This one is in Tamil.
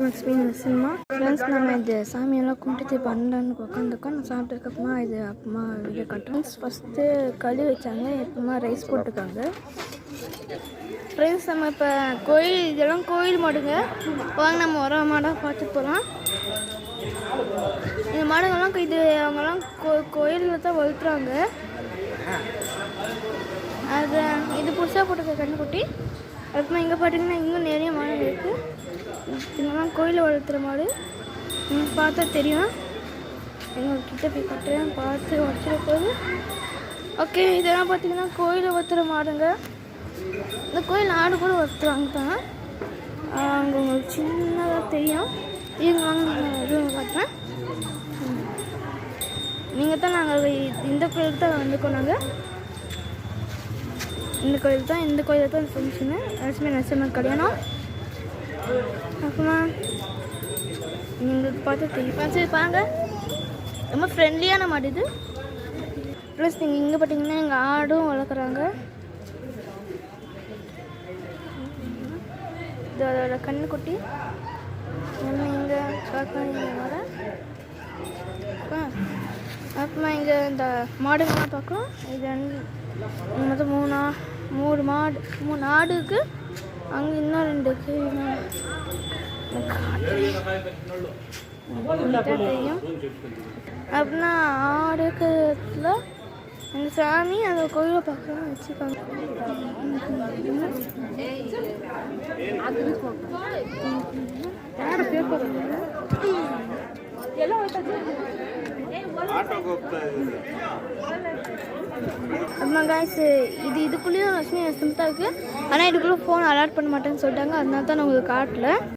லக்ஷ்மி நரசிம்மா ஃப்ரெண்ட்ஸ். நம்ம இது சாமியெல்லாம் கும்பிட்டு பன்னெண்டான்னு உட்காந்துருக்கோம். நான் சாப்பிட்டதுக்கப்புறமா இது அப்புறமா வீடியோ காட்டுறோம். ஃபஸ்ட்டு களி வச்சாங்க, எப்பவுமா ரைஸ் போட்டுருக்காங்க. ஃப்ரெண்ட்ஸ் நம்ம இப்போ கோயில், இதெல்லாம் கோயில் மாடுங்க. வாங்க நம்ம வர மாடாக பார்த்து போகலாம். இந்த மாடுங்கள்லாம் இது அவங்கெல்லாம் கோயிலில் தான் வளர்த்துறாங்க. அது இது புதுசாக போட்டுக்க கண்ணுக்குட்டி. அதுக்கப்புறம் இங்கே பார்த்தீங்கன்னா இன்னும் நிறைய மாடு இருக்குது. இதெல்லாம் கோயிலில் வளர்த்துற மாடு. நீங்கள் பார்த்தா தெரியும். எங்கள் கிட்ட போய் கட்டுறேன், பார்த்து உடச்சிட போகுது. ஓகே, இதெல்லாம் பார்த்தீங்கன்னா கோயிலில் வளர்த்துற மாடுங்க. இந்த கோயில் ஆடு கூட வளர்த்துறாங்க தான். அங்கே உங்களுக்கு சின்னதாக தெரியும். இது வாங்க எதுவும் காட்டுறேன். நீங்கள் தான் நாங்கள் இந்த கோயிலுக்கு தான் வந்துக்கோ. நாங்கள் இந்த கோயிலில் தான் ஃபங்க்ஷனு. லட்சுமி நரசிம்மன் கல்யாணம். அப்புறமா நீங்கள் பார்த்து தெரியும். சரி பாருங்க, ரொம்ப ஃப்ரெண்ட்லியான மாடு இது. ப்ளஸ் நீங்கள் இங்கே பார்த்தீங்கன்னா எங்கள் ஆடும் வளர்க்குறாங்க. இது அதோட கண்ணுக்குட்டி. நம்ம இங்கே பார்க்கலாம் வர. அப்புறமா இங்கே இந்த மாடுங்கள்லாம் பார்க்கலாம். இது மொத்தம் மூணு ஆடுக்கு. அங்கே இன்னும் 2 தெரியும். அப்படின்னா ஆடுக்குல அந்த சாமி அந்த கோயிலை பார்க்கலாம் வச்சுருக்காங்க. யார் பேர் போடுறாங்க? அம்மா காய்ஸ், இதுக்குள்ளேயும் லட்சுமி நரசிம்மன் இருக்குது. ஆனால் இதுக்குள்ளே ஃபோன் அலாட் பண்ண மாட்டேன்னு சொல்லிட்டாங்க. அதனால தான் நான் உங்களுக்கு காட்டல.